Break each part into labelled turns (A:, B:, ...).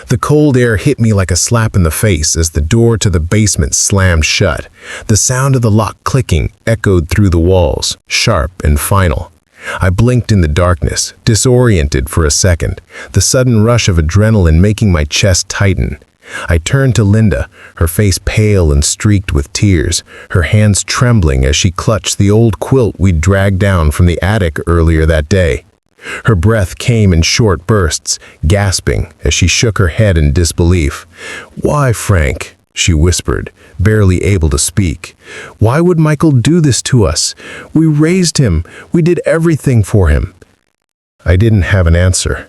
A: The cold air hit me like a slap in the face as the door to the basement slammed shut. The sound of the lock clicking echoed through the walls, sharp and final. I blinked in the darkness, disoriented for a second, the sudden rush of adrenaline making my chest tighten. I turned to Linda, her face pale and streaked with tears, her hands trembling as she clutched the old quilt we'd dragged down from the attic earlier that day. Her breath came in short bursts, gasping as she shook her head in disbelief. "Why, Frank?" she whispered, barely able to speak. "Why would Michael do this to us? We raised him. We did everything for him." I didn't have an answer.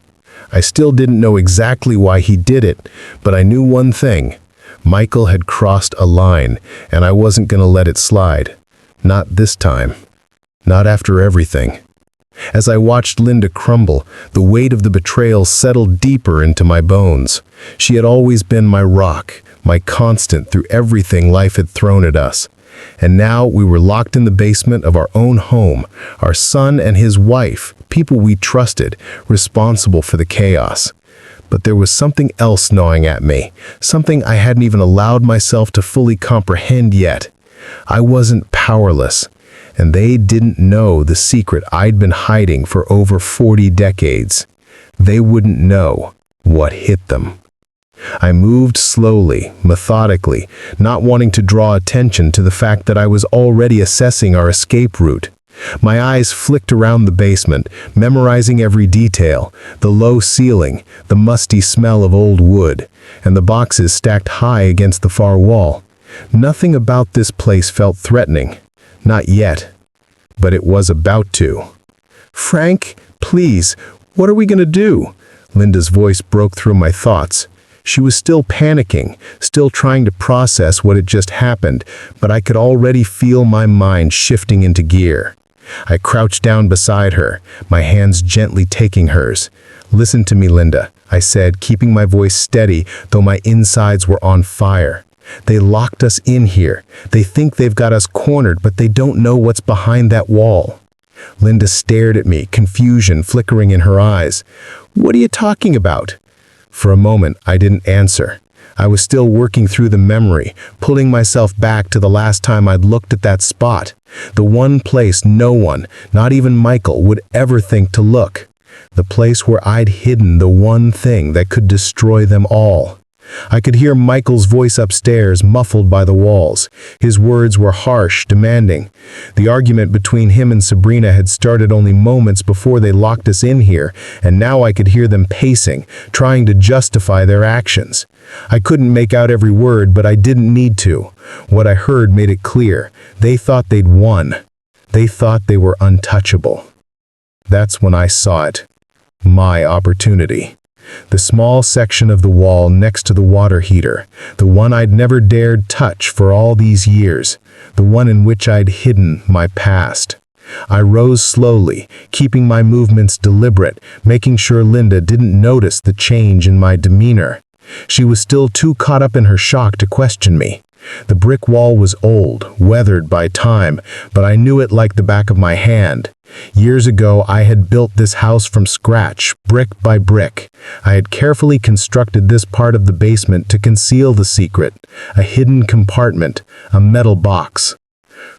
A: I still didn't know exactly why he did it, but I knew one thing. Michael had crossed a line, and I wasn't going to let it slide. Not this time. Not after everything. As I watched Linda crumble, the weight of the betrayal settled deeper into my bones. She had always been my rock, my constant through everything life had thrown at us. And now we were locked in the basement of our own home, our son and his wife, people we trusted, responsible for the chaos. But there was something else gnawing at me, something I hadn't even allowed myself to fully comprehend yet. I wasn't powerless, and they didn't know the secret I'd been hiding for over 40 decades. They wouldn't know what hit them. I moved slowly, methodically, not wanting to draw attention to the fact that I was already assessing our escape route. My eyes flicked around the basement, memorizing every detail, the low ceiling, the musty smell of old wood, and the boxes stacked high against the far wall. Nothing about this place felt threatening. Not yet. But it was about to. "Frank, please, what are we going to do?" Linda's voice broke through my thoughts. She was still panicking, still trying to process what had just happened, but I could already feel my mind shifting into gear. I crouched down beside her, my hands gently taking hers. "Listen to me, Linda," I said, keeping my voice steady, though my insides were on fire. "They locked us in here. They think they've got us cornered, but they don't know what's behind that wall." Linda stared at me, confusion flickering in her eyes. "What are you talking about?" For a moment, I didn't answer. I was still working through the memory, pulling myself back to the last time I'd looked at that spot. The one place no one, not even Michael, would ever think to look. The place where I'd hidden the one thing that could destroy them all. I could hear Michael's voice upstairs, muffled by the walls. His words were harsh, demanding. The argument between him and Sabrina had started only moments before they locked us in here, and now I could hear them pacing, trying to justify their actions. I couldn't make out every word, but I didn't need to. What I heard made it clear. They thought they'd won. They thought they were untouchable. That's when I saw it. My opportunity. The small section of the wall next to the water heater, the one I'd never dared touch for all these years, the one in which I'd hidden my past. I rose slowly, keeping my movements deliberate, making sure Linda didn't notice the change in my demeanor. She was still too caught up in her shock to question me. The brick wall was old, weathered by time, but I knew it like the back of my hand. Years ago, I had built this house from scratch, brick by brick. I had carefully constructed this part of the basement to conceal the secret, a hidden compartment, a metal box.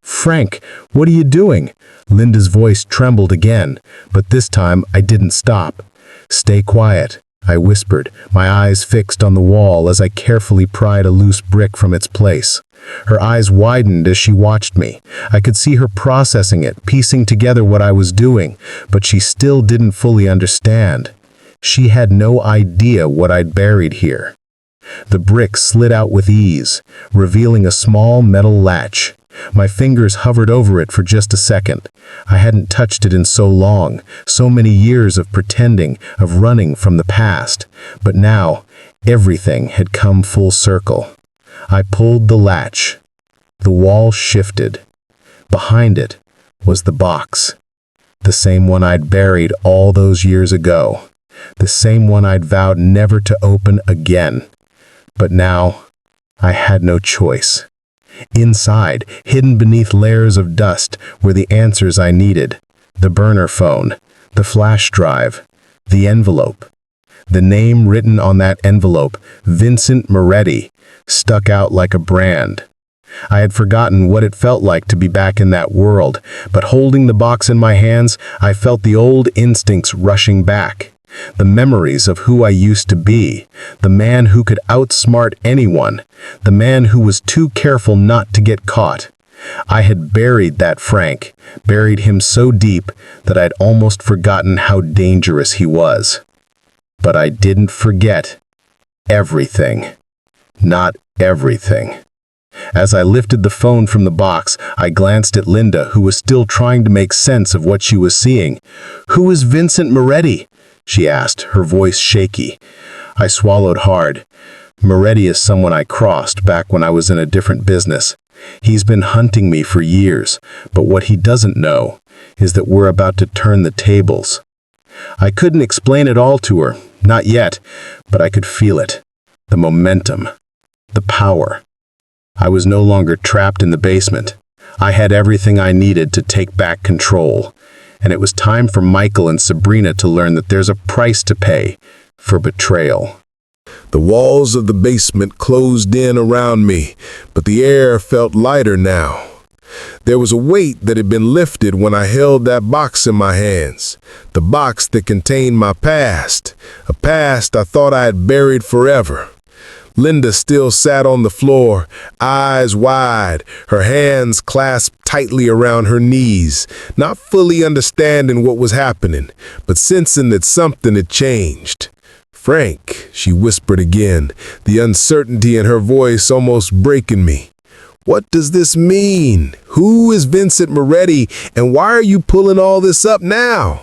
A: "Frank, what are you doing?" Linda's voice trembled again, but this time I didn't stop. "Stay quiet," I whispered, my eyes fixed on the wall as I carefully pried a loose brick from its place. Her eyes widened as she watched me. I could see her processing it, piecing together what I was doing, but she still didn't fully understand. She had no idea what I'd buried here. The brick slid out with ease, revealing a small metal latch. My fingers hovered over it for just a second. I hadn't touched it in so long, so many years of pretending, of running from the past. But now, everything had come full circle. I pulled the latch. The wall shifted. Behind it was the box. The same one I'd buried all those years ago. The same one I'd vowed never to open again. But now, I had no choice. Inside, hidden beneath layers of dust, were the answers I needed. The burner phone, the flash drive, the envelope. The name written on that envelope, Vincent Moretti, stuck out like a brand. I had forgotten what it felt like to be back in that world, but holding the box in my hands, I felt the old instincts rushing back. The memories of who I used to be, the man who could outsmart anyone, the man who was too careful not to get caught. I had buried that Frank, buried him so deep that I'd almost forgotten how dangerous he was. But I didn't forget everything. Not everything. As I lifted the phone from the box, I glanced at Linda, who was still trying to make sense of what she was seeing. "Who is Vincent Moretti?" she asked, her voice shaky. I swallowed hard. Moretti is someone I crossed back when I was in a different business. He's been hunting me for years, but what he doesn't know is that we're about to turn the tables. I couldn't explain it all to her, not yet, but I could feel it. The momentum. The power. I was no longer trapped in the basement. I had everything I needed to take back control. And it was time for Michael and Sabrina to learn that there's a price to pay for betrayal.
B: The walls of the basement closed in around me, but the air felt lighter now. There was a weight that had been lifted when I held that box in my hands. The box that contained my past, a past I thought I had buried forever. Linda still sat on the floor, eyes wide, her hands clasped tightly around her knees, not fully understanding what was happening, but sensing that something had changed. "Frank," she whispered again, the uncertainty in her voice almost breaking me. "What does this mean? Who is Vincent Moretti, and why are you pulling all this up now?"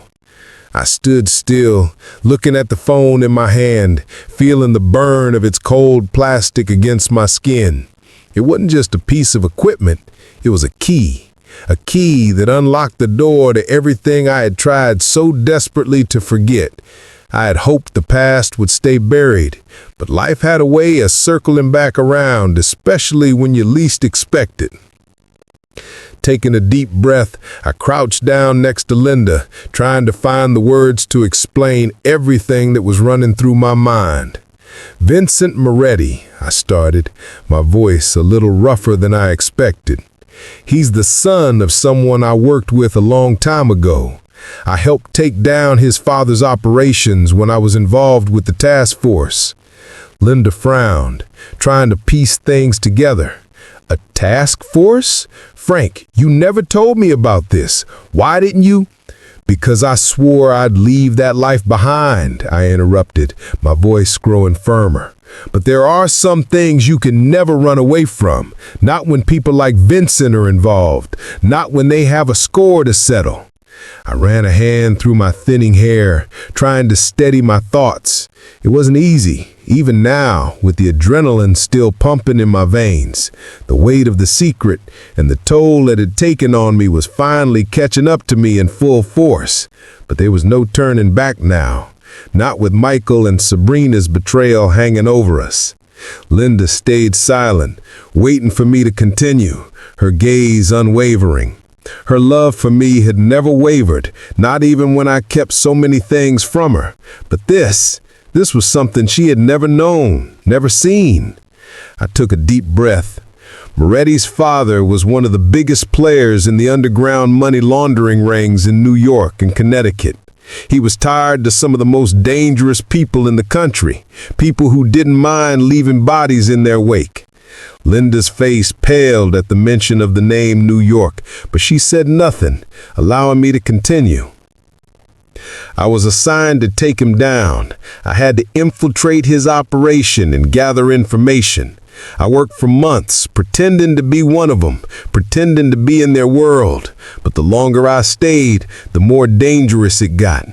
B: I stood still, looking at the phone in my hand, feeling the burn of its cold plastic against my skin. It wasn't just a piece of equipment, it was a key that unlocked the door to everything I had tried so desperately to forget. I had hoped the past would stay buried, but life had a way of circling back around, especially when you least expect it. Taking a deep breath, I crouched down next to Linda, trying to find the words to explain everything that was running through my mind. "Vincent Moretti," I started, my voice a little rougher than I expected. "He's the son of someone I worked with a long time ago. I helped take down his father's operations when I was involved with the task force." Linda frowned, trying to piece things together. "A task force? Frank, you never told me about this. Why didn't you?" "Because I swore I'd leave that life behind," I interrupted, my voice growing firmer. "But there are some things you can never run away from, not when people like Vincent are involved, not when they have a score to settle." I ran a hand through my thinning hair, trying to steady my thoughts. It wasn't easy, even now, with the adrenaline still pumping in my veins. The weight of the secret and the toll it had taken on me was finally catching up to me in full force. But there was no turning back now, not with Michael and Sabrina's betrayal hanging over us. Linda stayed silent, waiting for me to continue, her gaze unwavering. Her love for me had never wavered, not even when I kept so many things from her. But this was something she had never known, never seen. I took a deep breath. Moretti's father was one of the biggest players in the underground money laundering rings in New York and Connecticut. He was tied to some of the most dangerous people in the country, people who didn't mind leaving bodies in their wake. Linda's face paled at the mention of the name New York, but she said nothing, allowing me to continue. I was assigned to take him down. I had to infiltrate his operation and gather information. I worked for months, pretending to be one of them, pretending to be in their world. But the longer I stayed, the more dangerous it got.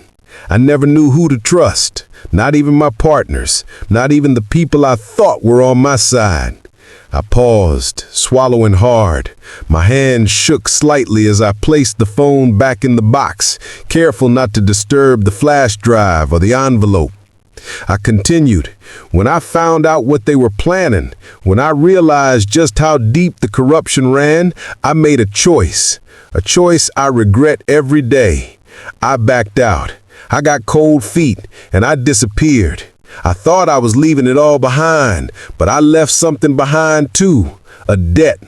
B: I never knew who to trust, not even my partners, not even the people I thought were on my side. I paused, swallowing hard. My hand shook slightly as I placed the phone back in the box, careful not to disturb the flash drive or the envelope. I continued. When I found out what they were planning, when I realized just how deep the corruption ran, I made a choice I regret every day. I backed out. I got cold feet, and I disappeared. I thought I was leaving it all behind, but I left something behind too, a debt.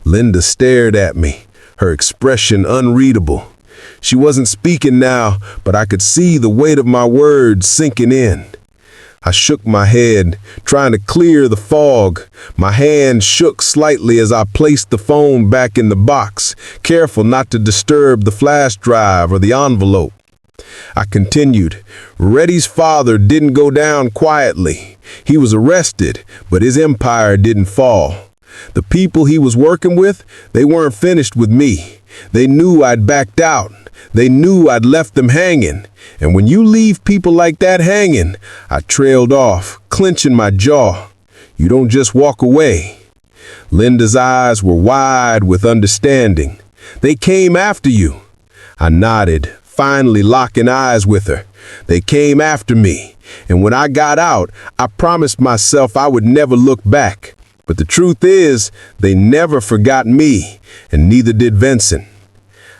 B: Linda stared at me, her expression unreadable. She wasn't speaking now, but I could see the weight of my words sinking in. I shook my head, trying to clear the fog. My hand shook slightly as I placed the phone back in the box, careful not to disturb the flash drive or the envelope. I continued. Reddy's father didn't go down quietly. He was arrested, but his empire didn't fall. The people he was working with, they weren't finished with me. They knew I'd backed out. They knew I'd left them hanging. And when you leave people like that hanging, I trailed off, clenching my jaw. You don't just walk away. Linda's eyes were wide with understanding. They came after you. I nodded, finally locking eyes with her. They came after me. And when I got out, I promised myself I would never look back. But the truth is, they never forgot me, and neither did Vincent.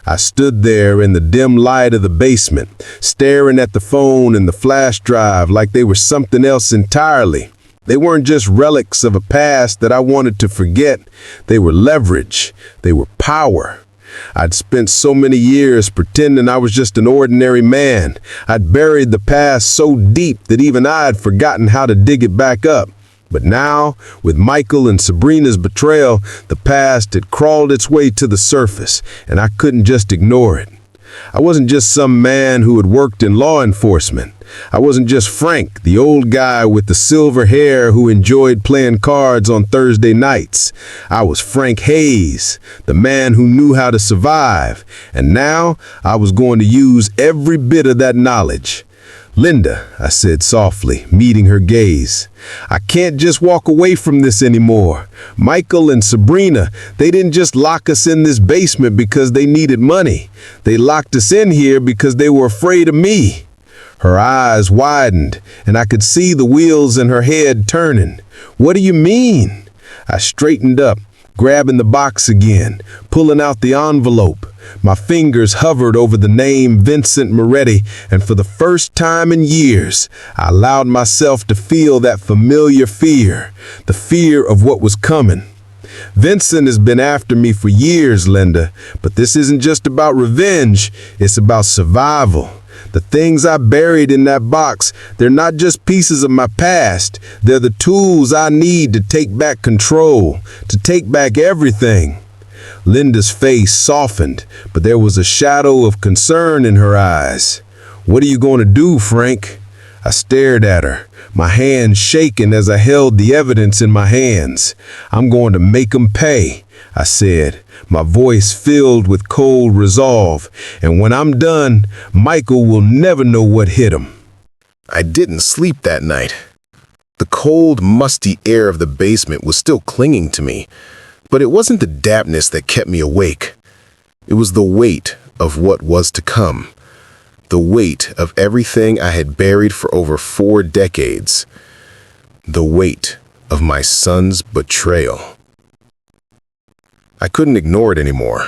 B: I stood there in the dim light of the basement, staring at the phone and the flash drive like they were something else entirely. They weren't just relics of a past that I wanted to forget. They were leverage. They were power. I'd spent so many years pretending I was just an ordinary man. I'd buried the past so deep that even I had forgotten how to dig it back up. But now, with Michael and Sabrina's betrayal, the past had crawled its way to the surface, and I couldn't just ignore it. I wasn't just some man who had worked in law enforcement. I wasn't just Frank, the old guy with the silver hair who enjoyed playing cards on Thursday nights. I was Frank Hayes, the man who knew how to survive, and now I was going to use every bit of that knowledge. Linda, I said softly, meeting her gaze, I can't just walk away from this anymore. Michael and Sabrina, they didn't just lock us in this basement because they needed money. They locked us in here because they were afraid of me. Her eyes widened, and I could see the wheels in her head turning. What do you mean? I straightened up, grabbing the box again, pulling out the envelope. My fingers hovered over the name Vincent Moretti, and for the first time in years, I allowed myself to feel that familiar fear, the fear of what was coming. Vincent has been after me for years, Linda, but this isn't just about revenge, it's about survival. The things I buried in that box, they're not just pieces of my past, they're the tools I need to take back control, to take back everything. Linda's face softened, but there was a shadow of concern in her eyes. What are you going to do, Frank? I stared at her, my hands shaking as I held the evidence in my hands. I'm going to make them pay, I said, my voice filled with cold resolve. And when I'm done, Michael will never know what hit him.
A: I didn't sleep that night. The cold, musty air of the basement was still clinging to me. But it wasn't the dampness that kept me awake. It was the weight of what was to come. The weight of everything I had buried for over 4 decades. The weight of my son's betrayal. I couldn't ignore it anymore.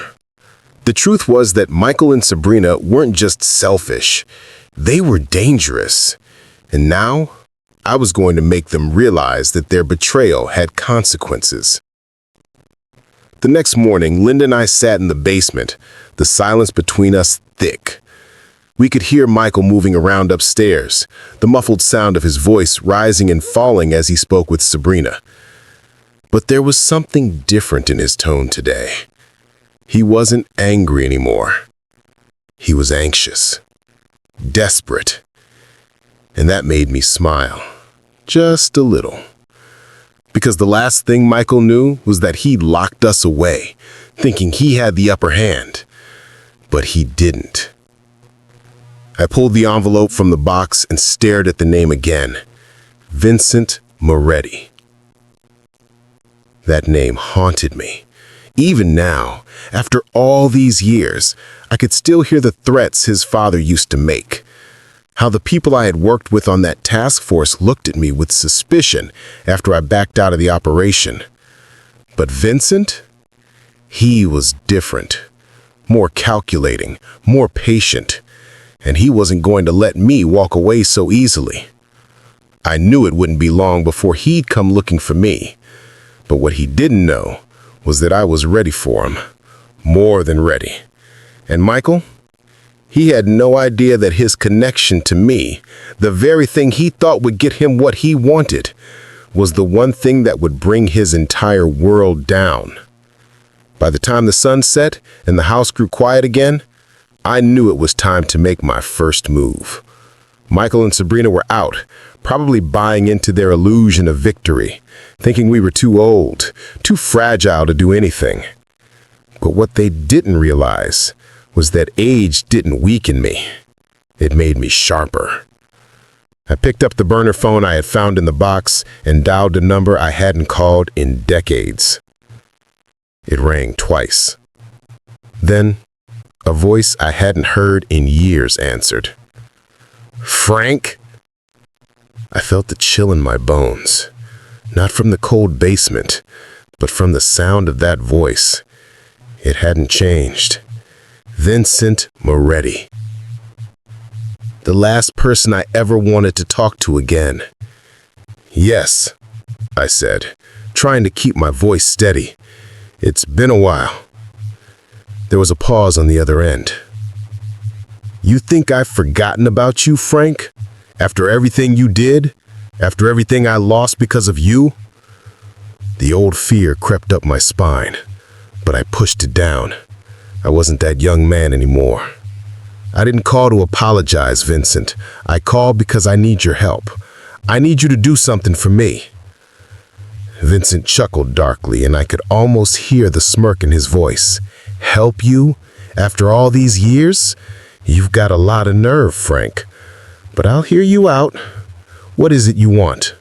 A: The truth was that Michael and Sabrina weren't just selfish. They were dangerous. And now, I was going to make them realize that their betrayal had consequences. The next morning, Linda and I sat in the basement, the silence between us thick. We could hear Michael moving around upstairs, the muffled sound of his voice rising and falling as he spoke with Sabrina. But there was something different in his tone today. He wasn't angry anymore. He was anxious, desperate. And that made me smile, just a little. Because the last thing Michael knew was that he locked us away, thinking he had the upper hand. But he didn't. I pulled the envelope from the box and stared at the name again. Vincent Moretti. That name haunted me. Even now, after all these years, I could still hear the threats his father used to make. How the people I had worked with on that task force looked at me with suspicion after I backed out of the operation. But Vincent? He was different. More calculating, more patient.
B: and he wasn't going to let me walk away so easily. I knew it wouldn't be long before he'd come looking for me, but what he didn't know was that I was ready for him, more than ready. And Michael? He had no idea that his connection to me, the very thing he thought would get him what he wanted, was the one thing that would bring his entire world down. By the time the sun set and the house grew quiet again, I knew it was time to make my first move. Michael and Sabrina were out, probably buying into their illusion of victory, thinking we were too old, too fragile to do anything. But what they didn't realize was that age didn't weaken me. It made me sharper. I picked up the burner phone I had found in the box and dialed a number I hadn't called in decades. It rang twice. Then, a voice I hadn't heard in years answered. "Frank?" I felt the chill in my bones, not from the cold basement, but from the sound of that voice. It hadn't changed. Vincent Moretti. The last person I ever wanted to talk to again. "Yes," I said, trying to keep my voice steady. "It's been a while." There was a pause on the other end. "You think I've forgotten about you, Frank? After everything you did? After everything I lost because of you?" The old fear crept up my spine, but I pushed it down. I wasn't that young man anymore. "I didn't call to apologize, Vincent. I called because I need your help. I need you to do something for me." Vincent chuckled darkly, and I could almost hear the smirk in his voice. "Help you? After all these years? You've got a lot of nerve, Frank. But I'll hear you out. What is it you want?"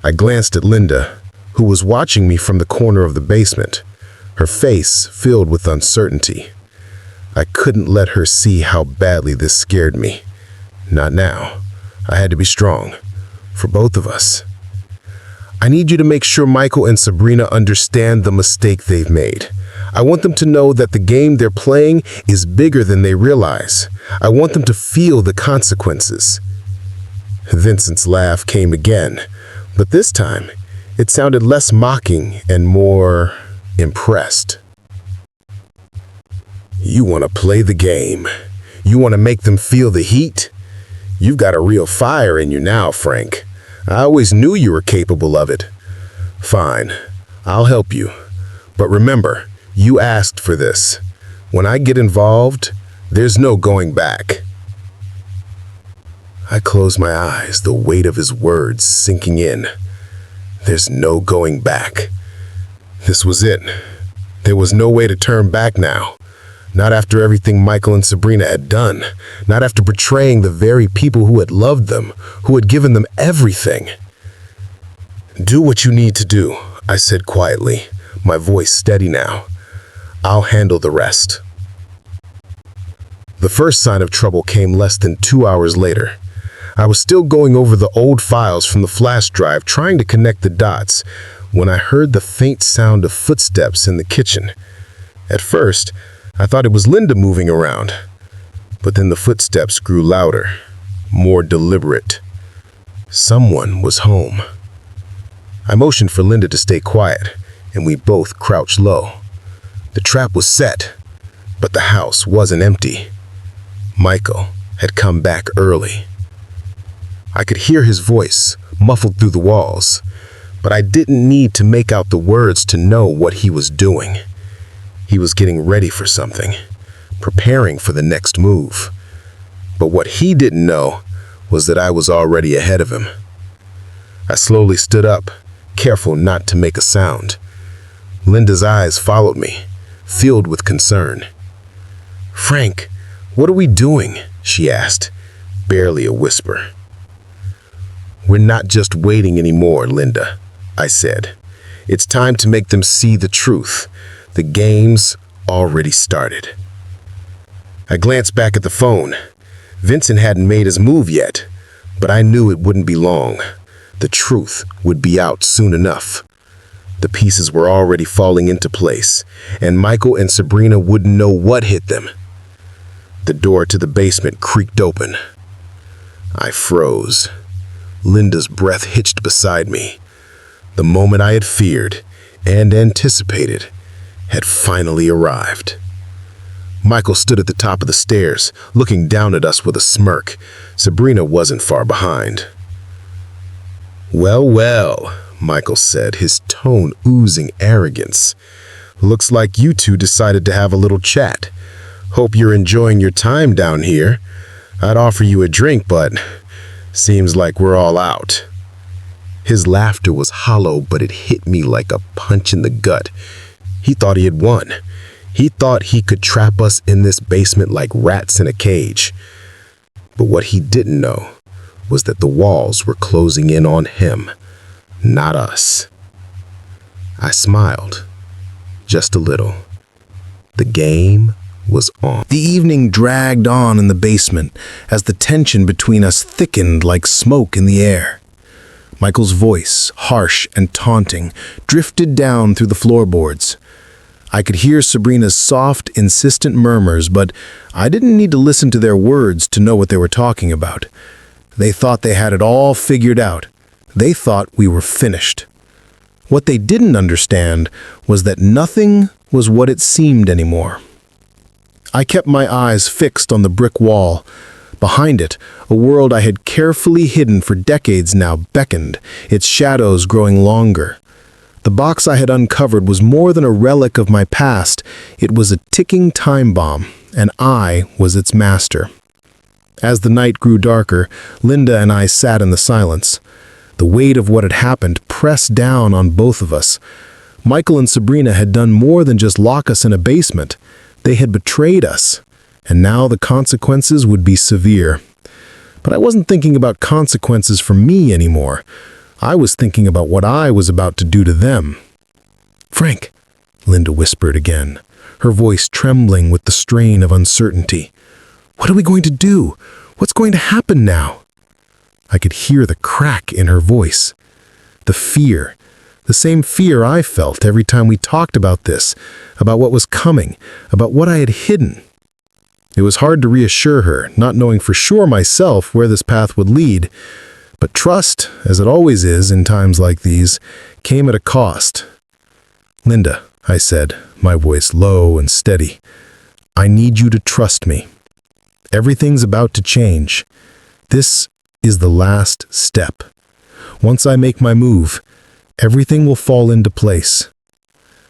B: I glanced at Linda, who was watching me from the corner of the basement, her face filled with uncertainty. I couldn't let her see how badly this scared me. Not now. I had to be strong. For both of us. "I need you to make sure Michael and Sabrina understand the mistake they've made. I want them to know that the game they're playing is bigger than they realize. I want them to feel the consequences." Vincent's laugh came again, but this time it sounded less mocking and more impressed. "You want to play the game. You want to make them feel the heat? You've got a real fire in you now, Frank. I always knew you were capable of it. Fine, I'll help you. But remember, you asked for this. When I get involved, there's no going back." I closed my eyes, the weight of his words sinking in. There's no going back. This was it. There was no way to turn back now. Not after everything Michael and Sabrina had done. Not after betraying the very people who had loved them, who had given them everything. "Do what you need to do," I said quietly, my voice steady now. "I'll handle the rest." The first sign of trouble came less than 2 hours later. I was still going over the old files from the flash drive, trying to connect the dots, when I heard the faint sound of footsteps in the kitchen. At first, I thought it was Linda moving around, but then the footsteps grew louder, more deliberate. Someone was home. I motioned for Linda to stay quiet, and we both crouched low. The trap was set, but the house wasn't empty. Michael had come back early. I could hear his voice, muffled through the walls, but I didn't need to make out the words to know what he was doing. He was getting ready for something, preparing for the next move. But what he didn't know was that I was already ahead of him. I slowly stood up, careful not to make a sound. Linda's eyes followed me, filled with concern. "Frank, what are we doing?" she asked, barely a whisper. "We're not just waiting anymore, Linda," I said. "It's time to make them see the truth. The game's already started." I glanced back at the phone. Vincent hadn't made his move yet, but I knew it wouldn't be long. The truth would be out soon enough. The pieces were already falling into place, and Michael and Sabrina wouldn't know what hit them.
A: The door to the basement creaked open. I froze. Linda's breath hitched beside me. The moment I had feared and anticipated had finally arrived. Michael stood at the top of the stairs, looking down at us with a smirk. Sabrina wasn't far behind. "Well, well," Michael said, his tone oozing arrogance. "Looks like you two decided to have a little chat. Hope you're enjoying your time down here. I'd offer you a drink, but seems like we're all out." His laughter was hollow, but it hit me like a punch in the gut. He thought he had won. He thought he could trap us in this basement like rats in a cage. But what he didn't know was that the walls were closing in on him, not us. I smiled, just a little. The game was on. The evening dragged on in the basement as the tension between us thickened like smoke in the air. Michael's voice, harsh and taunting, drifted down through the floorboards. I could hear Sabrina's soft, insistent murmurs, but I didn't need to listen to their words to know what they were talking about. They thought they had it all figured out. They thought we were finished. What they didn't understand was that nothing was what it seemed anymore. I kept my eyes fixed on the brick wall. Behind it, a world I had carefully hidden for decades now beckoned, its shadows growing longer. The box I had uncovered was more than a relic of my past. It was a ticking time bomb, and I was its master. As the night grew darker, Linda and I sat in the silence. The weight of what had happened pressed down on both of us. Michael and Sabrina had done more than just lock us in a basement. They had betrayed us, and now the consequences would be severe. But I wasn't thinking about consequences for me anymore. I was thinking about what I was about to do to them. "Frank," Linda whispered again, her voice trembling with the strain of uncertainty. "What are we going to do? What's going to happen now?" I could hear the crack in her voice. The fear, the same fear I felt every time we talked about this, about what was coming, about what I had hidden. It was hard to reassure her, not knowing for sure myself where this path would lead. But trust, as it always is in times like these, came at a cost. "Linda," I said, my voice low and steady, "I need you to trust me. Everything's about to change. This is the last step. Once I make my move, everything will fall into place."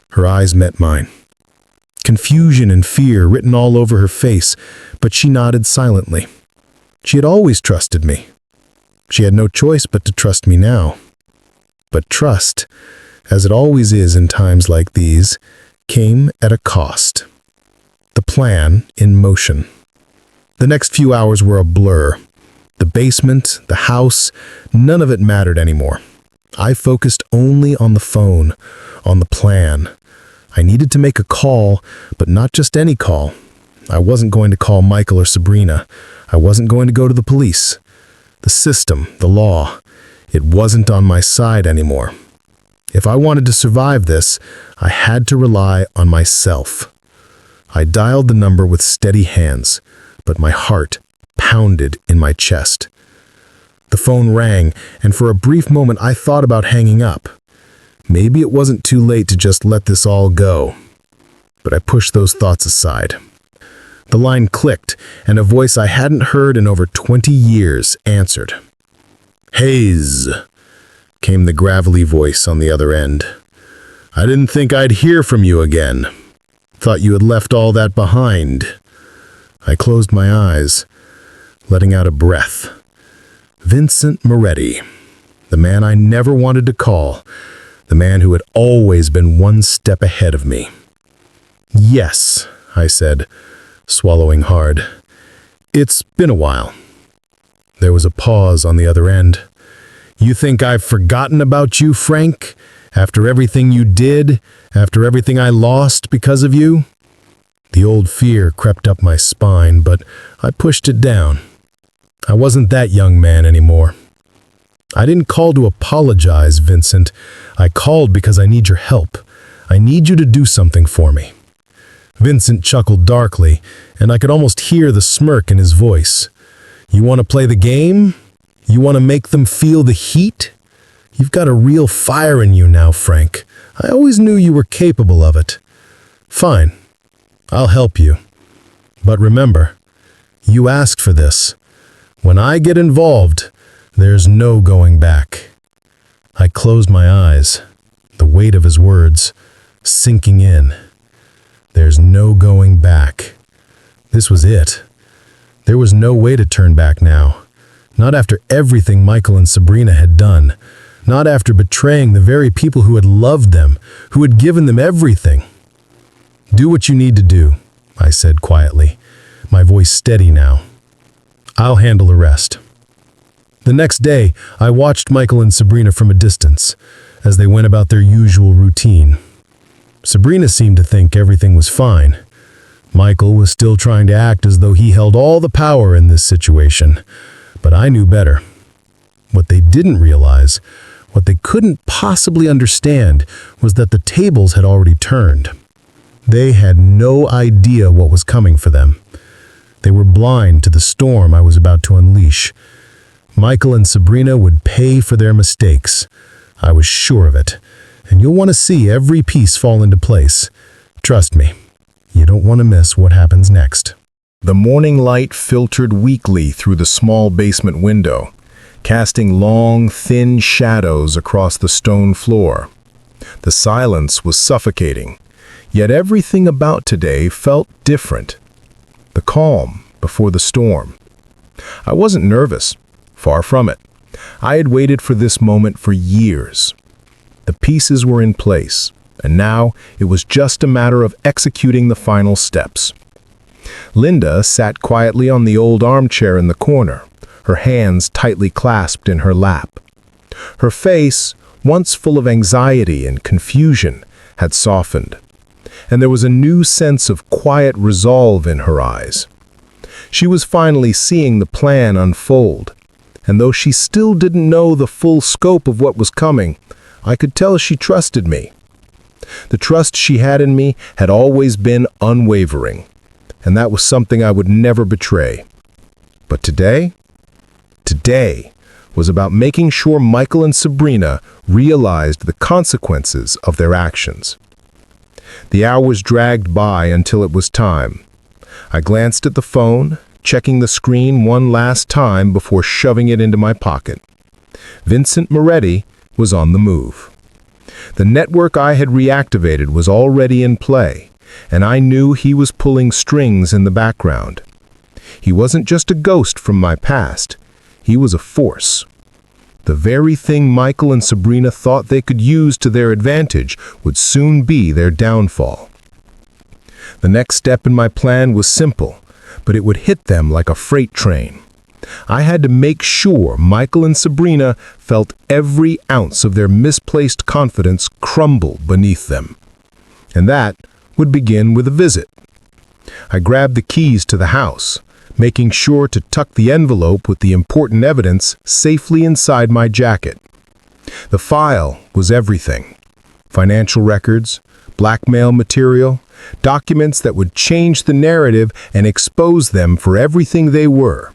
A: Her eyes met mine. Confusion and fear written all over her face, but she nodded silently. She had always trusted me. She had no choice but to trust me now. But trust, as it always is in times like these, came at a cost. The plan in motion. The next few hours were a blur. The basement, the house, none of it mattered anymore. I focused only on the phone, on the plan. I needed to make a call, but not just any call. I wasn't going to call Michael or Sabrina. I wasn't going to go to the police. The system, the law, it wasn't on my side anymore. If I wanted to survive this, I had to rely on myself. I dialed the number with steady hands, but my heart pounded in my chest. The phone rang, and for a brief moment I thought about hanging up. Maybe it wasn't too late to just let this all go. But I pushed those thoughts aside. The line clicked, and a voice I hadn't heard in over 20 years answered. "Hayes," came the gravelly voice on the other end. "I didn't think I'd hear from you again. Thought you had left all that behind." I closed my eyes, letting out a breath. Vincent Moretti, the man I never wanted to call, the man who had always been one step ahead of me. "Yes," I said, swallowing hard. "It's been a while." There was a pause on the other end. "You think I've forgotten about you, Frank? After everything you did? After everything I lost because of you?" The old fear crept up my spine, but I pushed it down. I wasn't that young man anymore. "I didn't call to apologize, Vincent. I called because I need your help. I need you to do something for me."
C: Vincent chuckled darkly, and I could almost hear the smirk in his voice. You want to play the game? You want to make them feel the heat? You've got a real fire in you now, Frank. I always knew you were capable of it. Fine. I'll help you. But remember, you asked for this. When I get involved, there's no going back. I closed my eyes, the weight of his words sinking in. There's no going back. This was it. There was no way to turn back now. Not after everything Michael and Sabrina had done. Not after betraying the very people who had loved them, who had given them everything. Do what you need to do, I said quietly, my voice steady now. I'll handle the rest. The next day, I watched Michael and Sabrina from a distance, as they went about their usual routine. Sabrina seemed to think everything was fine. Michael was still trying to act as though he held all the power in this situation, but I knew better. What they didn't realize, what they couldn't possibly understand, was that the tables had already turned. They had no idea what was coming for them. They were blind to the storm I was about to unleash. Michael and Sabrina would pay for their mistakes. I was sure of it. And you'll want to see every piece fall into place. Trust me, you don't want to miss what happens next.
A: The morning light filtered weakly through the small basement window, casting long, thin shadows across the stone floor. The silence was suffocating, yet everything about today felt different. The calm before the storm. I wasn't nervous, far from it. I had waited for this moment for years. The pieces were in place, and now it was just a matter of executing the final steps. Linda sat quietly on the old armchair in the corner, her hands tightly clasped in her lap. Her face, once full of anxiety and confusion, had softened, and there was a new sense of quiet resolve in her eyes. She was finally seeing the plan unfold, and though she still didn't know the full scope of what was coming, I could tell she trusted me. The trust she had in me had always been unwavering, and that was something I would never betray. But today was about making sure Michael and Sabrina realized the consequences of their actions. The hours dragged by until it was time. I glanced at the phone, checking the screen one last time before shoving it into my pocket. Vincent Moretti was on the move. The network I had reactivated was already in play, and I knew he was pulling strings in the background. He wasn't just a ghost from my past. He was a force. The very thing Michael and Sabrina thought they could use to their advantage would soon be their downfall. The next step in my plan was simple, but it would hit them like a freight train. I had to make sure Michael and Sabrina felt every ounce of their misplaced confidence crumble beneath them. And that would begin with a visit. I grabbed the keys to the house, making sure to tuck the envelope with the important evidence safely inside my jacket. The file was everything. Financial records, blackmail material, documents that would change the narrative and expose them for everything they were.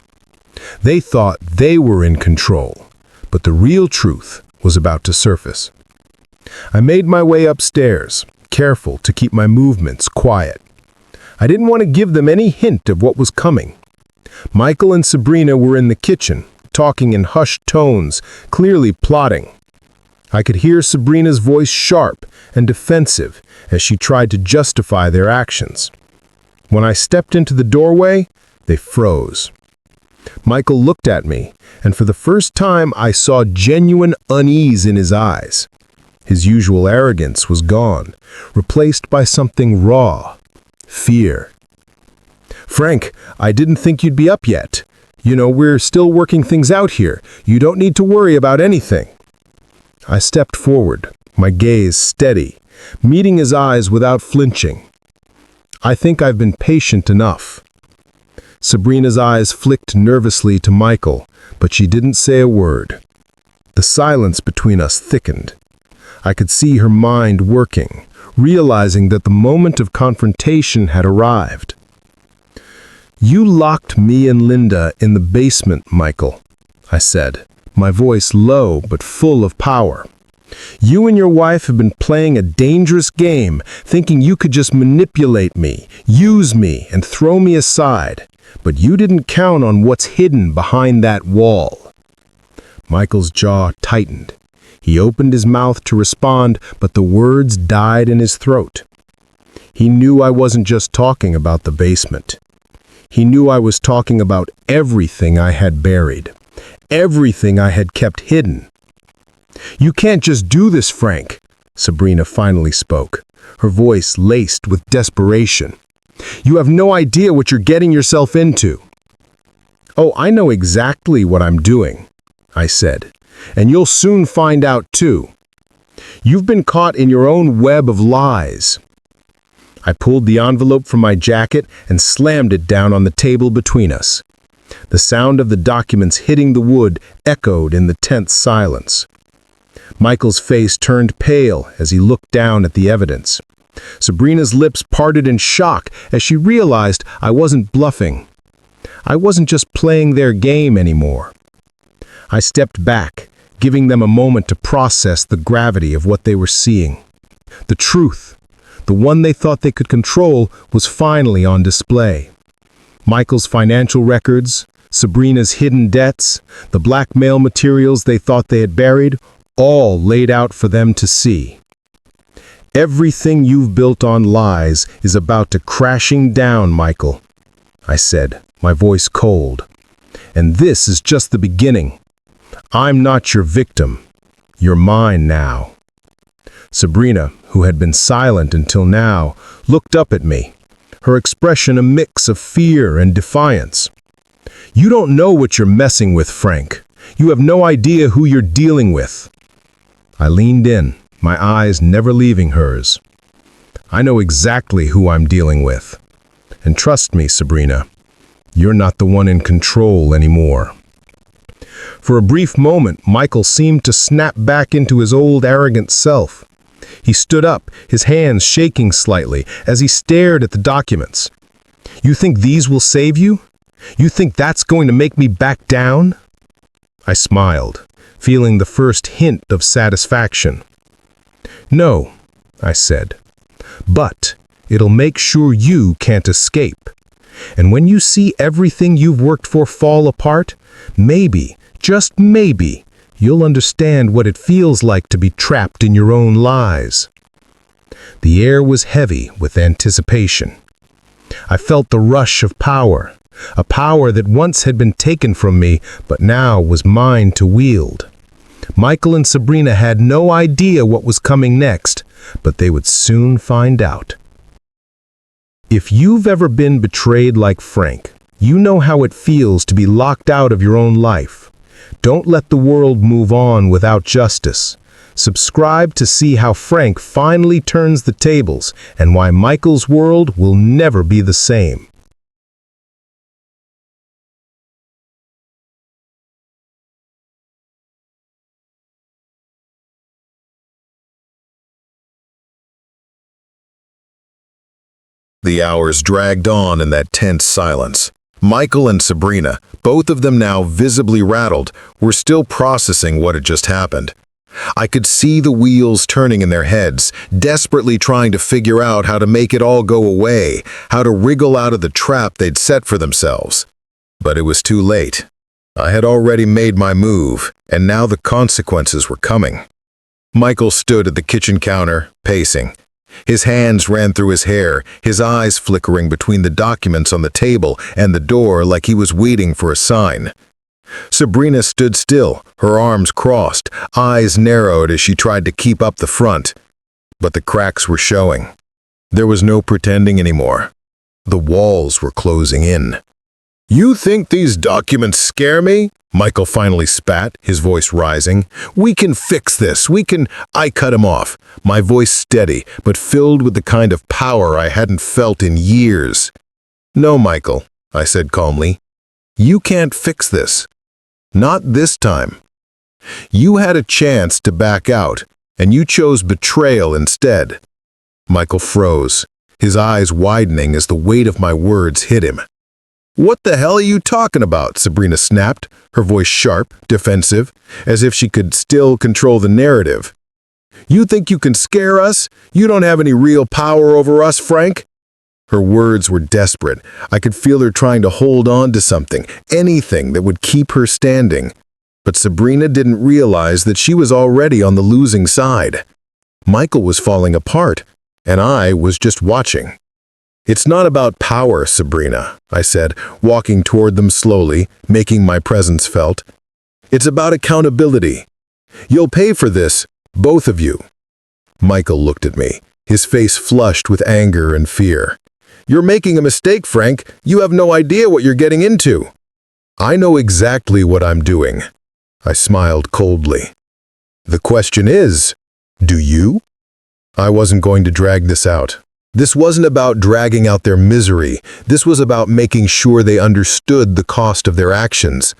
A: They thought they were in control, but the real truth was about to surface. I made my way upstairs, careful to keep my movements quiet. I didn't want to give them any hint of what was coming. Michael and Sabrina were in the kitchen, talking in hushed tones, clearly plotting. I could hear Sabrina's voice sharp and defensive as she tried to justify their actions. When I stepped into the doorway, they froze. Michael looked at me, and for the first time I saw genuine unease in his eyes. His usual arrogance was gone, replaced by something raw, fear. "Frank, I didn't think you'd be up yet. We're still working things out here. You don't need to worry about anything." I stepped forward, my gaze steady, meeting his eyes without flinching. "I think I've been patient enough." Sabrina's eyes flicked nervously to Michael, but she didn't say a word. The silence between us thickened.
C: I could see her mind working, realizing that the moment of confrontation had arrived. "You locked me and Linda in the basement, Michael," I said, my voice low but full of power. "You and your wife have been playing a dangerous game, thinking you could just manipulate me, use me, and throw me aside. But you didn't count on what's hidden behind that wall." Michael's jaw tightened. He opened his mouth to respond, but the words died in his throat. He knew I wasn't just talking about the basement. He knew I was talking about everything I had buried, everything I had kept hidden. "You can't just do this, Frank," Sabrina finally spoke, her voice laced with desperation. "You have no idea what you're getting yourself into." "Oh, I know exactly what I'm doing," I said, "and you'll soon find out too. You've been caught in your own web of lies." I pulled the envelope from my jacket and slammed it down on the table between us. The sound of the documents hitting the wood echoed in the tense silence. Michael's face turned pale as he looked down at the evidence. Sabrina's lips parted in shock as she realized I wasn't bluffing. I wasn't just playing their game anymore. I stepped back, giving them a moment to process the gravity of what they were seeing. The truth, the one they thought they could control, was finally on display. Michael's financial records, Sabrina's hidden debts, the blackmail materials they thought they had buried, all laid out for them to see. "Everything you've built on lies is about to crashing down, Michael," I said, my voice cold. "And this is just the beginning. I'm not your victim. You're mine now." Sabrina, who had been silent until now, looked up at me, her expression a mix of fear and defiance. "You don't know what you're messing with, Frank. You have no idea who you're dealing with." I leaned in, my eyes never leaving hers. "I know exactly who I'm dealing with. And trust me, Sabrina, you're not the one in control anymore." For a brief moment, Michael seemed to snap back into his old arrogant self. He stood up, his hands shaking slightly, as he stared at the documents. "You think these will save you? You think that's going to make me back down?" I smiled, feeling the first hint of satisfaction. "No," I said, "but it'll make sure you can't escape. And when you see everything you've worked for fall apart, maybe, just maybe, you'll understand what it feels like to be trapped in your own lies." The air was heavy with anticipation. I felt the rush of power, a power that once had been taken from me, but now was mine to wield. Michael and Sabrina had no idea what was coming next, but they would soon find out. If you've ever been betrayed like Frank, you know how it feels to be locked out of your own life. Don't let the world move on without justice. Subscribe to see how Frank finally turns the tables and why Michael's world will never be the same.
A: The hours dragged on in that tense silence. Michael and Sabrina, both of them now visibly rattled, were still processing what had just happened. I could see the wheels turning in their heads, desperately trying to figure out how to make it all go away, how to wriggle out of the trap they'd set for themselves. But it was too late. I had already made my move, and now the consequences were coming. Michael stood at the kitchen counter, pacing. His hands ran through his hair, his eyes flickering between the documents on the table and the door like he was waiting for a sign. Sabrina stood still, her arms crossed, eyes narrowed as she tried to keep up the front. But the cracks were showing. There was no pretending anymore. The walls were closing in. "You think these documents scare me?" Michael finally spat, his voice rising. "We can fix this, I cut him off, my voice steady, but filled with the kind of power I hadn't felt in years. "No, Michael," I said calmly. "You can't fix this. Not this time. You had a chance to back out, and you chose betrayal instead." Michael froze, his eyes widening as the weight of my words hit him. "What the hell are you talking about?" Sabrina snapped, her voice sharp, defensive, as if she could still control the narrative. "You think you can scare us? You don't have any real power over us, Frank." Her words were desperate. I could feel her trying to hold on to something, anything that would keep her standing. But Sabrina didn't realize that she was already on the losing side. Michael was falling apart, and I was just watching. "It's not about power, Sabrina," I said, walking toward them slowly, making my presence felt. "It's about accountability. You'll pay for this, both of you." Michael looked at me, his face flushed with anger and fear. "You're making a mistake, Frank. You have no idea what you're getting into." "I know exactly what I'm doing." I smiled coldly. "The question is, do you?" I wasn't going to drag this out. This wasn't about dragging out their misery. This was about making sure they understood the cost of their actions.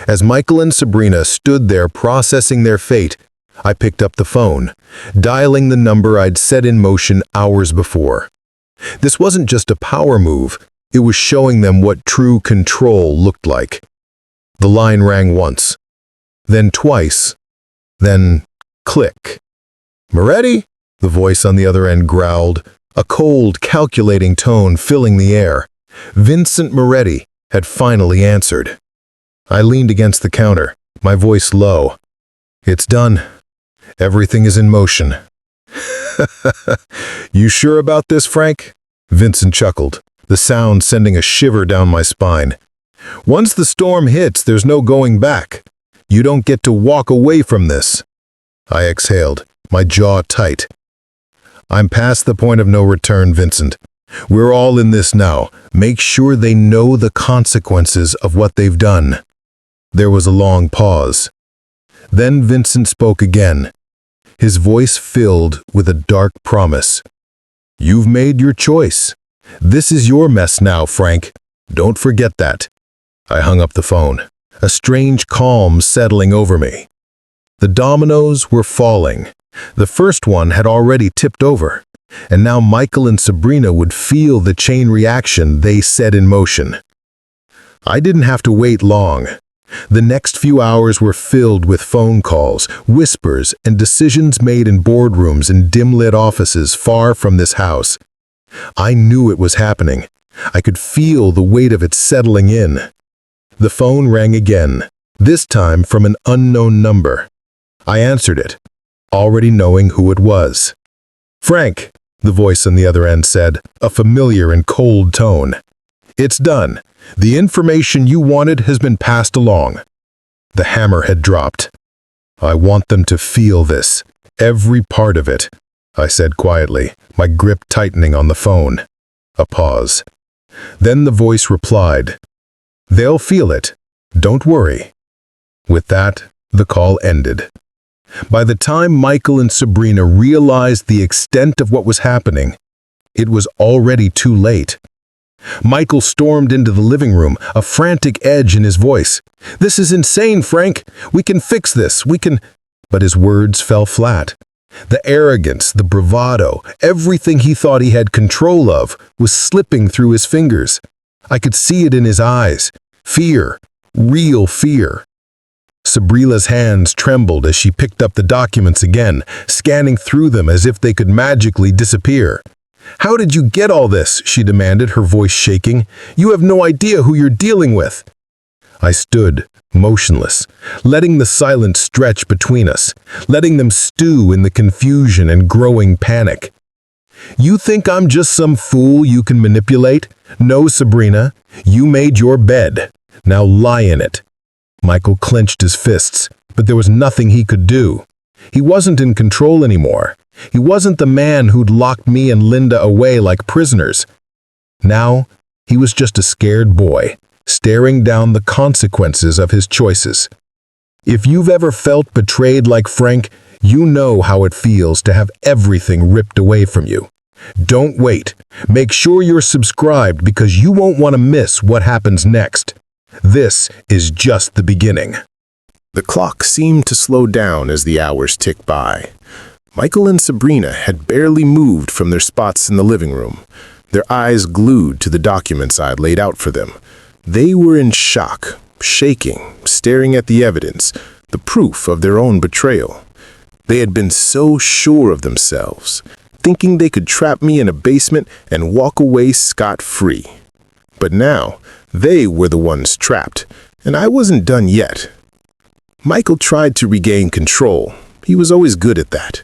A: As Michael and Sabrina stood there processing their fate, I picked up the phone, dialing the number I'd set in motion hours before. This wasn't just a power move, it was showing them what true control looked like. The line rang once, then twice, then click. "Moretti?" The voice on the other end growled, a cold, calculating tone filling the air. Vincent Moretti had finally answered. I leaned against the counter, my voice low. "It's done. Everything is in motion." "You sure about this, Frank?" Vincent chuckled, the sound sending a shiver down my spine. "Once the storm hits, there's no going back. You don't get to walk away from this." I exhaled, my jaw tight. "I'm past the point of no return, Vincent. We're all in this now. Make sure they know the consequences of what they've done." There was a long pause. Then Vincent spoke again, his voice filled with a dark promise. "You've made your choice. This is your mess now, Frank. Don't forget that." I hung up the phone, a strange calm settling over me. The dominoes were falling. The first one had already tipped over, and now Michael and Sabrina would feel the chain reaction they set in motion. I didn't have to wait long. The next few hours were filled with phone calls, whispers, and decisions made in boardrooms and dim-lit offices far from this house. I knew it was happening. I could feel the weight of it settling in. The phone rang again, this time from an unknown number. I answered it, already knowing who it was. "Frank," the voice on the other end said, a familiar and cold tone. "It's done. The information you wanted has been passed along." The hammer had dropped. "I want them to feel this, every part of it," I said quietly, my grip tightening on the phone. A pause. Then the voice replied, "They'll feel it. Don't worry." With that, the call ended. By the time Michael and Sabrina realized the extent of what was happening, it was already too late. Michael stormed into the living room, a frantic edge in his voice. "This is insane, Frank. We can fix this. We can—" But his words fell flat. The arrogance, the bravado, everything he thought he had control of was slipping through his fingers. I could see it in his eyes. Fear. Real fear. Sabrina's hands trembled as she picked up the documents again, scanning through them as if they could magically disappear. "How did you get all this?" she demanded, her voice shaking. "You have no idea who you're dealing with." I stood, motionless, letting the silence stretch between us, letting them stew in the confusion and growing panic. "You think I'm just some fool you can manipulate? No, Sabrina. You made your bed. Now lie in it." Michael clenched his fists, but there was nothing he could do. He wasn't in control anymore. He wasn't the man who'd locked me and Linda away like prisoners. Now, he was just a scared boy, staring down the consequences of his choices. If you've ever felt betrayed like Frank, you know how it feels to have everything ripped away from you. Don't wait. Make sure you're subscribed because you won't want to miss what happens next. This is just the beginning. The clock seemed to slow down as the hours ticked by. Michael and Sabrina had barely moved from their spots in the living room, their eyes glued to the documents I had laid out for them. They were in shock, shaking, staring at the evidence, the proof of their own betrayal. They had been so sure of themselves, thinking they could trap me in a basement and walk away scot-free. But now, they were the ones trapped, and I wasn't done yet. Michael tried to regain control. He was always good at that.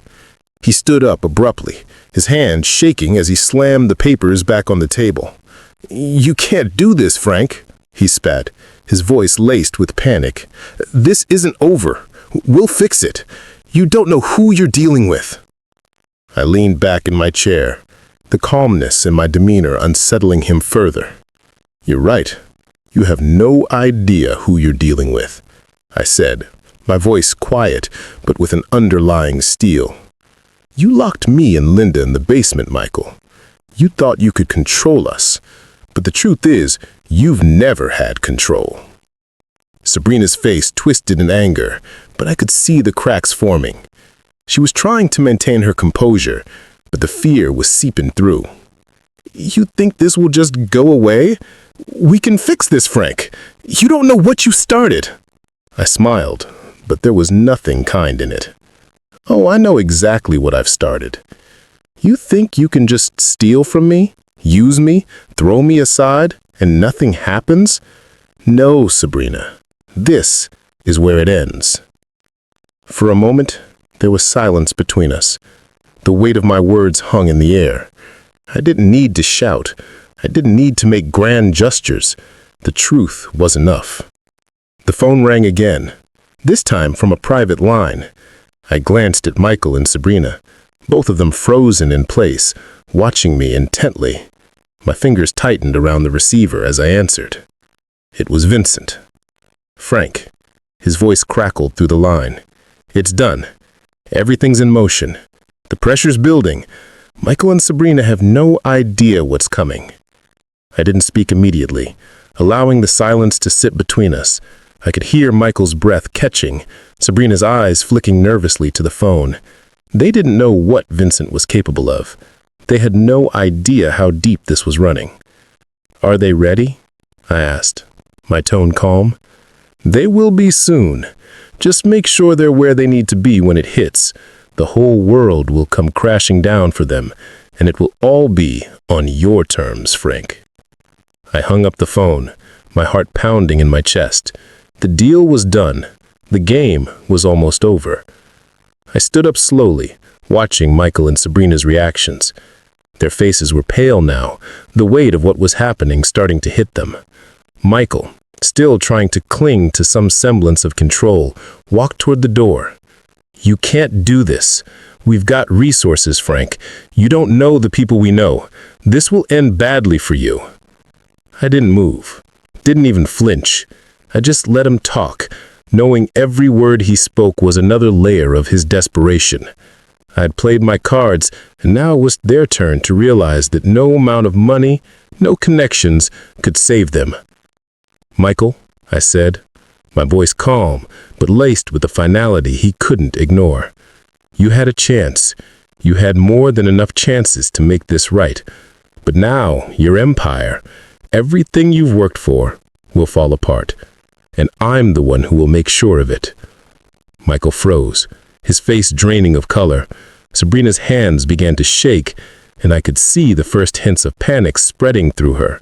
A: He stood up abruptly, his hand shaking as he slammed the papers back on the table. "You can't do this, Frank," he spat, his voice laced with panic. "This isn't over. We'll fix it. You don't know who you're dealing with." I leaned back in my chair, the calmness in my demeanor unsettling him further. "You're right. You have no idea who you're dealing with," I said, my voice quiet but with an underlying steel. "You locked me and Linda in the basement, Michael. You thought you could control us, but the truth is, you've never had control." Sabrina's face twisted in anger, but I could see the cracks forming. She was trying to maintain her composure, but the fear was seeping through. "You think this will just go away? We can fix this, Frank. You don't know what you started." I smiled, but there was nothing kind in it. "Oh, I know exactly what I've started. You think you can just steal from me, use me, throw me aside, and nothing happens? No, Sabrina. This is where it ends." For a moment, there was silence between us. The weight of my words hung in the air. I didn't need to shout. I didn't need to make grand gestures. The truth was enough. The phone rang again, this time from a private line. I glanced at Michael and Sabrina, both of them frozen in place, watching me intently. My fingers tightened around the receiver as I answered. It was Vincent. "Frank." His voice crackled through the line. "It's done. Everything's in motion. The pressure's building. Michael and Sabrina have no idea what's coming." I didn't speak immediately, allowing the silence to sit between us. I could hear Michael's breath catching, Sabrina's eyes flicking nervously to the phone. They didn't know what Vincent was capable of. They had no idea how deep this was running. "Are they ready?" I asked, my tone calm. "They will be soon. Just make sure they're where they need to be when it hits. The whole world will come crashing down for them, and it will all be on your terms, Frank." I hung up the phone, my heart pounding in my chest. The deal was done. The game was almost over. I stood up slowly, watching Michael and Sabrina's reactions. Their faces were pale now, the weight of what was happening starting to hit them. Michael, still trying to cling to some semblance of control, walked toward the door. "You can't do this. We've got resources, Frank. You don't know the people we know. This will end badly for you." I didn't move, didn't even flinch. I just let him talk, knowing every word he spoke was another layer of his desperation. I had played my cards, and now it was their turn to realize that no amount of money, no connections, could save them. "Michael," I said, my voice calm, but laced with a finality he couldn't ignore. "You had a chance. You had more than enough chances to make this right. But now, your empire, everything you've worked for, will fall apart. And I'm the one who will make sure of it." Michael froze, his face draining of color. Sabrina's hands began to shake, and I could see the first hints of panic spreading through her.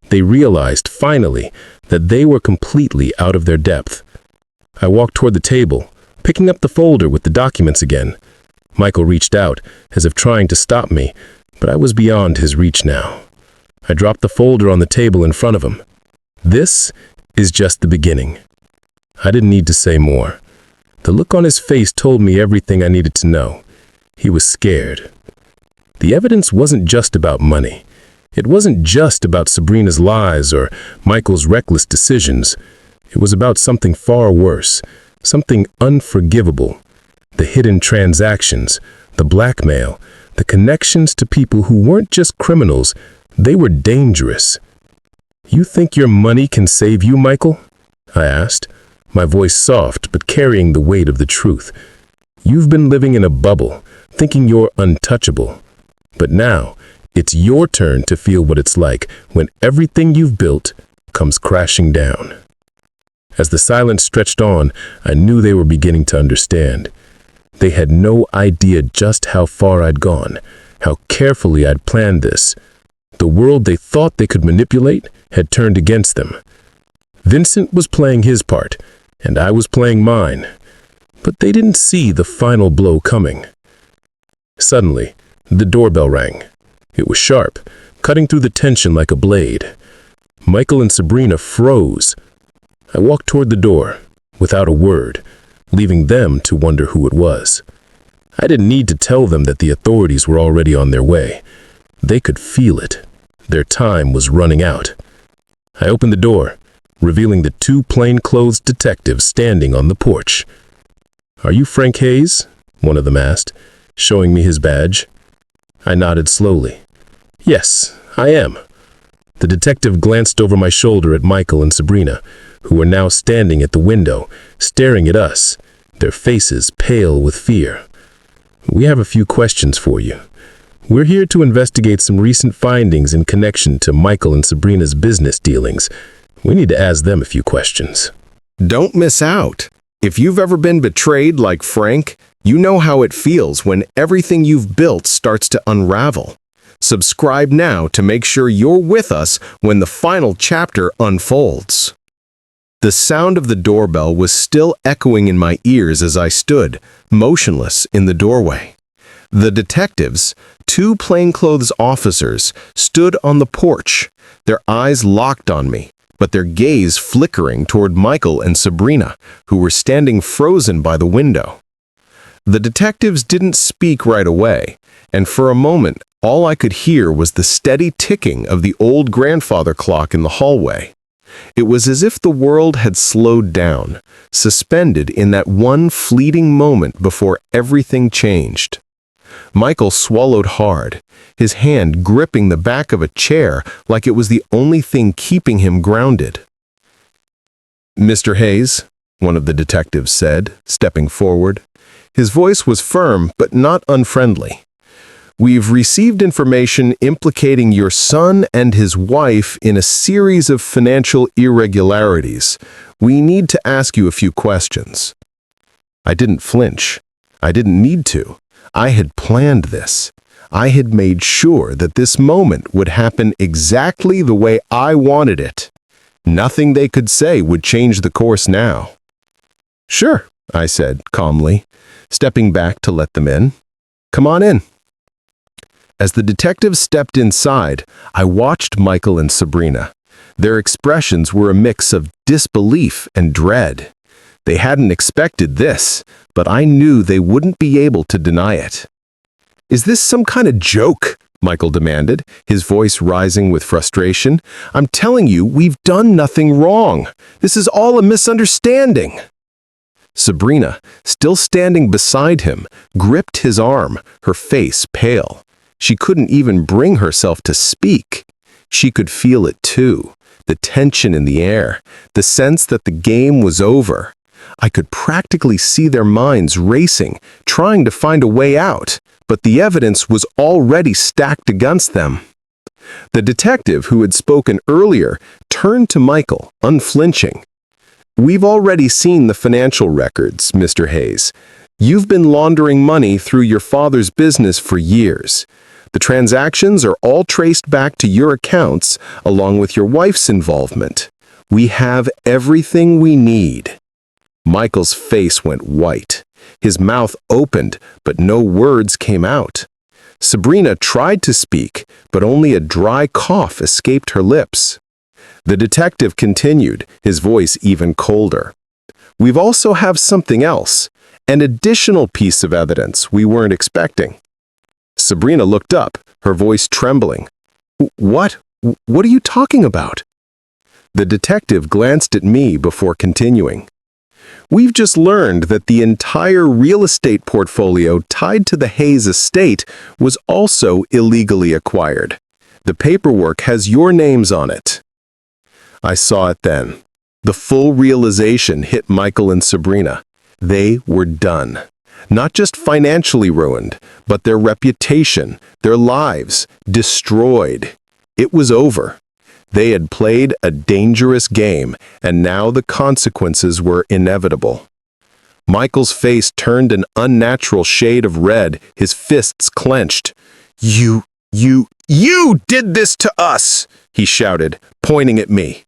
A: They realized, finally, that they were completely out of their depth. I walked toward the table, picking up the folder with the documents again. Michael reached out, as if trying to stop me, but I was beyond his reach now. I dropped the folder on the table in front of him. "This is just the beginning." I didn't need to say more. The look on his face told me everything I needed to know. He was scared. The evidence wasn't just about money. It wasn't just about Sabrina's lies or Michael's reckless decisions. It was about something far worse, something unforgivable. The hidden transactions, the blackmail, the connections to people who weren't just criminals, they were dangerous. "You think your money can save you, Michael?" I asked, my voice soft but carrying the weight of the truth. You've been living in a bubble, thinking you're untouchable. But now, it's your turn to feel what it's like when everything you've built comes crashing down. As the silence stretched on, I knew they were beginning to understand. They had no idea just how far I'd gone, how carefully I'd planned this. The world they thought they could manipulate had turned against them. Vincent was playing his part, and I was playing mine. But they didn't see the final blow coming. Suddenly, the doorbell rang. It was sharp, cutting through the tension like a blade. Michael and Sabrina froze. I walked toward the door, without a word, leaving them to wonder who it was. I didn't need to tell them that the authorities were already on their way. They could feel it. Their time was running out. I opened the door, revealing the two plainclothes detectives standing on the porch. "Are you Frank Hayes?" one of them asked, showing me his badge. I nodded slowly. "Yes, I am." The detective glanced over my shoulder at Michael and Sabrina, who were now standing at the window, staring at us, their faces pale with fear. "We have a few questions for you. We're here to investigate some recent findings in connection to Michael and Sabrina's business dealings. We need to ask them a few questions."
D: Don't miss out. If you've ever been betrayed like Frank, you know how it feels when everything you've built starts to unravel. Subscribe now to make sure you're with us when the final chapter unfolds. The sound of the doorbell was still echoing in my ears as I stood, motionless in the doorway. The detectives, two plainclothes officers, stood on the porch, their eyes locked on me, but their gaze flickering toward Michael and Sabrina, who were standing frozen by the window. The detectives didn't speak right away, and for a moment, all I could hear was the steady ticking of the old grandfather clock in the hallway. It was as if the world had slowed down, suspended in that one fleeting moment before everything changed. Michael swallowed hard, his hand gripping the back of a chair like it was the only thing keeping him grounded. "Mr. Hayes," one of the detectives said, stepping forward. His voice was firm but not unfriendly. "We've received information implicating your son and his wife in a series of financial irregularities. We need to ask you a few questions." I didn't flinch. I didn't need to. I had planned this. I had made sure that this moment would happen exactly the way I wanted it. Nothing they could say would change the course now. "Sure," I said calmly, stepping back to let them in. "Come on in." As the detectives stepped inside, I watched Michael and Sabrina. Their expressions were a mix of disbelief and dread. They hadn't expected this, but I knew they wouldn't be able to deny it. "Is this some kind of joke?" Michael demanded, his voice rising with frustration. "I'm telling you, we've done nothing wrong. This is all a misunderstanding." Sabrina, still standing beside him, gripped his arm, her face pale. She couldn't even bring herself to speak. She could feel it too, the tension in the air, the sense that the game was over. I could practically see their minds racing, trying to find a way out, but the evidence was already stacked against them. The detective who had spoken earlier turned to Michael, unflinching. "We've already seen the financial records, Mr. Hayes. You've been laundering money through your father's business for years. The transactions are all traced back to your accounts, along with your wife's involvement. We have everything we need." Michael's face went white. His mouth opened, but no words came out. Sabrina tried to speak, but only a dry cough escaped her lips. The detective continued, his voice even colder. "We've also have something else, an additional piece of evidence we weren't expecting." Sabrina looked up, her voice trembling. What? What are you talking about?" The detective glanced at me before continuing. "We've just learned that the entire real estate portfolio tied to the Hayes estate was also illegally acquired. The paperwork has your names on it." I saw it then. The full realization hit Michael and Sabrina. They were done. Not just financially ruined, but their reputation, their lives, destroyed. It was over. They had played a dangerous game, and now the consequences were inevitable. Michael's face turned an unnatural shade of red, his fists clenched. You did this to us!" he shouted, pointing at me.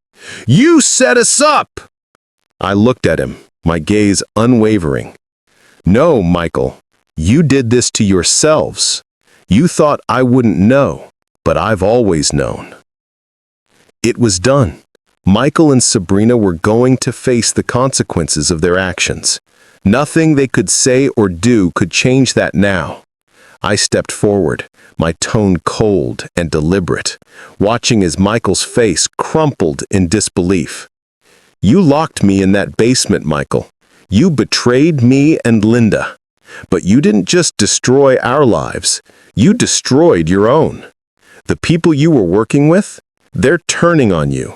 D: "You set us up!" I looked at him, my gaze unwavering. "No, Michael, you did this to yourselves. You thought I wouldn't know, but I've always known." It was done. Michael and Sabrina were going to face the consequences of their actions. Nothing they could say or do could change that now. I stepped forward, my tone cold and deliberate, watching as Michael's face crumpled in disbelief. "You locked me in that basement, Michael. You betrayed me and Linda. But you didn't just destroy our lives, you destroyed your own. The people you were working with, they're turning on you.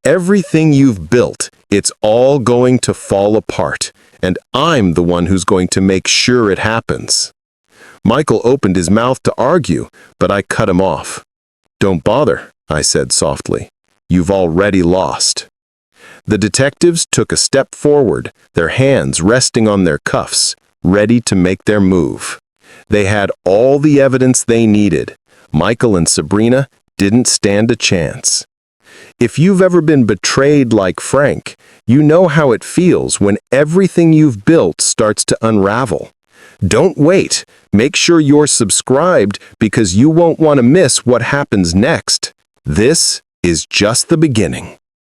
D: Everything you've built, it's all going to fall apart, and I'm the one who's going to make sure it happens." Michael opened his mouth to argue, but I cut him off. "Don't bother," I said softly. "You've already lost." The detectives took a step forward, their hands resting on their cuffs, ready to make their move. They had all the evidence they needed. Michael and Sabrina didn't stand a chance. If you've ever been betrayed like Frank, you know how it feels when everything you've built starts to unravel. Don't wait. Make sure you're subscribed because you won't want to miss what happens next. This is just the beginning.